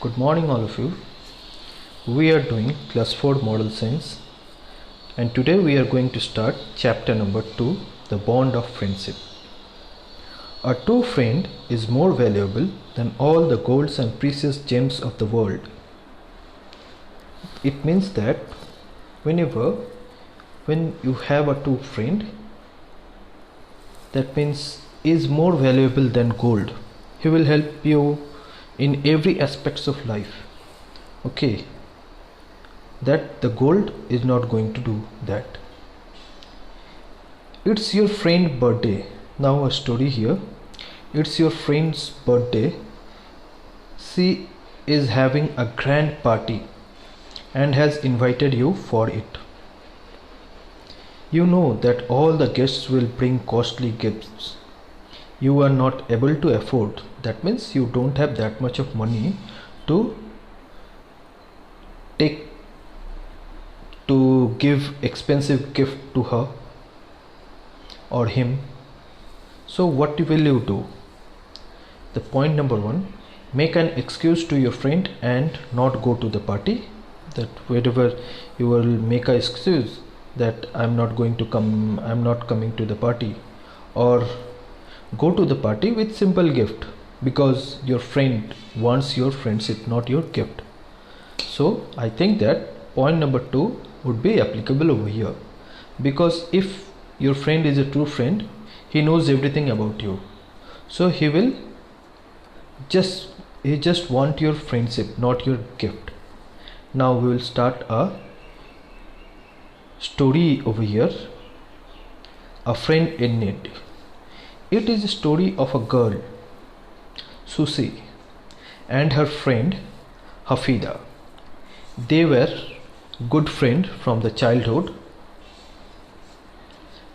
Good morning, all of you. We are doing class 4 model science, and today we are going to start chapter number 2, the bond of friendship. A true friend is more valuable than all the golds and precious gems of the world. It means that when you have a true friend, that means is more valuable than gold. He will help you in every aspects of life. Okay, that the gold is not going to do that. It's your friend's birthday. Now a story here. It's your friend's birthday. She is having a grand party and has invited you for it. You know that all the guests will bring costly gifts you are not able to afford. That means you don't have that much of money to give expensive gift to her or him. So what will you do? The point number 1, make an excuse to your friend and not go to the party. That wherever you will make an excuse that I'm not coming to the party, or go to the party with simple gift because your friend wants your friendship, not your gift. So I think that point number 2 would be applicable over here, because if your friend is a true friend, he knows everything about you, so he just want your friendship, not your gift. Now we will start a story over here, a friend in need. It is a story of a girl, Susie, and her friend Hafida. They were good friends from the childhood.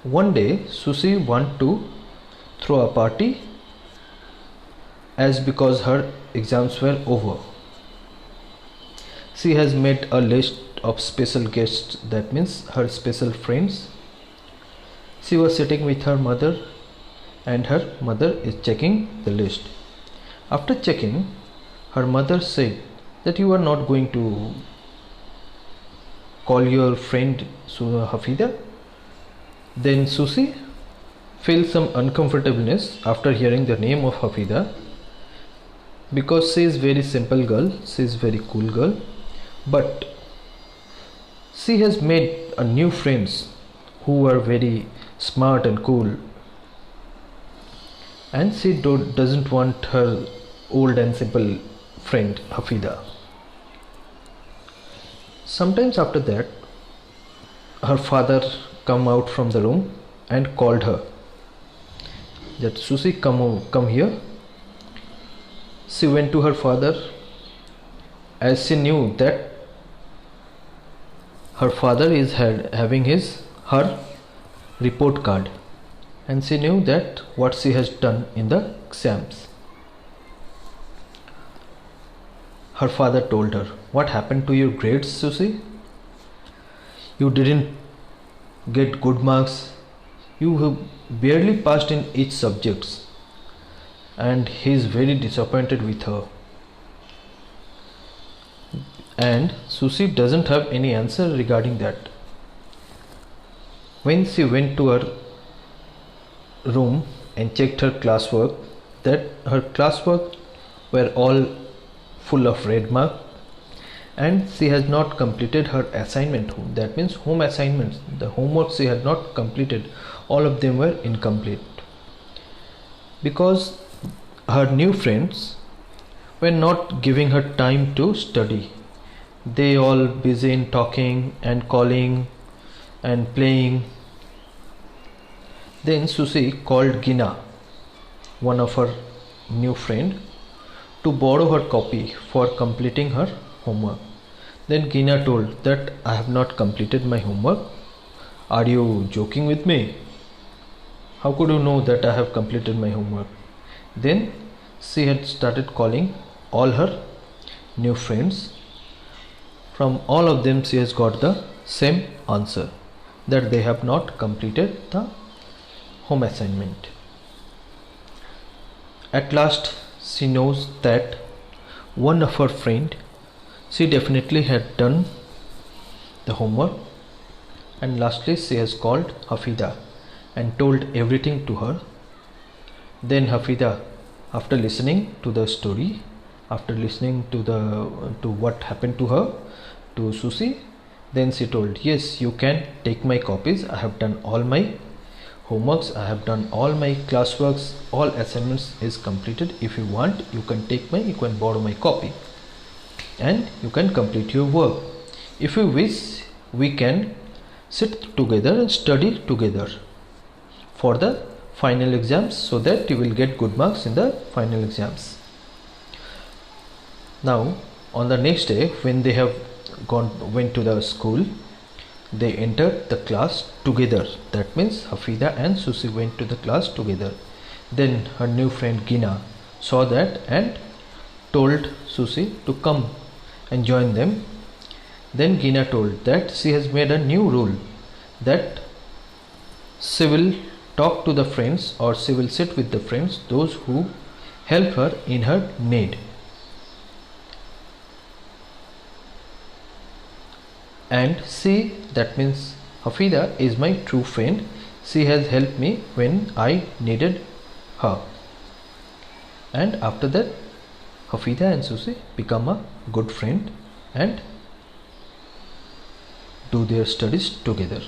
One day Susie wanted to throw a party because her exams were over. She has made a list of special guests, that means her special friends. She was sitting with her mother and her mother is checking the list. After checking, her mother said that you are not going to call your friend Hafida. Then Susie felt some uncomfortableness after hearing the name of Hafida, because she is very simple girl, she is very cool girl, but she has made a new friends who are very smart and cool, and she doesn't want her old and simple friend Hafida. Sometimes after that, her father come out from the room and called her that Susie, come here. She went to her father, as she knew that her father is having her report card, and she knew that what she has done in the exams. Her father told her, what happened to your grades, Susie? You didn't get good marks. You have barely passed in each subjects. And he is very disappointed with her. And Susie doesn't have any answer regarding that. When she went to her room and checked her classwork, that her classwork were all full of red mark, and she has not completed her assignment. That means home assignments, the homework she had not completed, all of them were incomplete, because her new friends were not giving her time to study. They all busy in talking and calling and playing. Then Susie called Gina, one of her new friend, to borrow her copy for completing her homework. Then Gina told that I have not completed my homework. Are you joking with me? How could you know that I have completed my homework? Then she had started calling all her new friends. From all of them she has got the same answer, that they have not completed the home assignment. At last she knows that one of her friend, she definitely had done the homework, and lastly she has called Hafida and told everything to her. Then Hafida, after listening to the story, after listening to what happened to her, to Susie, then she told, yes, you can take my copies. I have done all my homeworks, I have done all my classworks, all assignments is completed. If you want, you can borrow my copy and you can complete your work. If you wish, we can sit together and study together for the final exams, so that you will get good marks in the final exams. Now on the next day, when they have went to the school, they entered the class together. That means Hafida and Susie went to the class together. Then her new friend Gina saw that and told Susie to come and join them. Then Gina told that she has made a new rule, that she will talk to the friends, or she will sit with the friends, those who help her in her need. And she, that means Hafida, is my true friend. She has helped me when I needed her. And after that, Hafida and Susie become a good friend and do their studies together.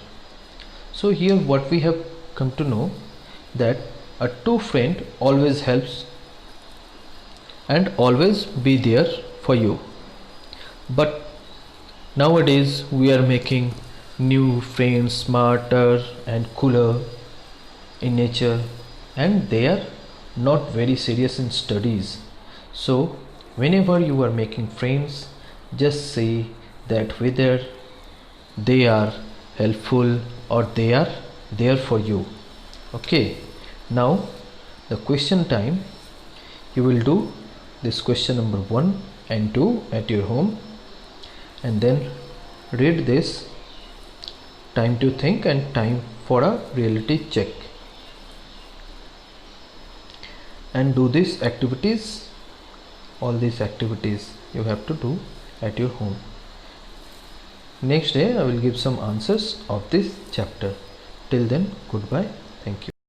So here what we have come to know, that a true friend always helps and always be there for you. But nowadays we are making new friends smarter and cooler in nature, and they are not very serious in studies. So whenever you are making friends, just say that whether they are helpful or they are there for you. Okay, now the question time. You will do this question number 1 and 2 at your home, and then read this, time to think and time for a reality check, and do these activities. All these activities you have to do at your home. Next day I will give some answers of this chapter. Till then, goodbye. Thank you.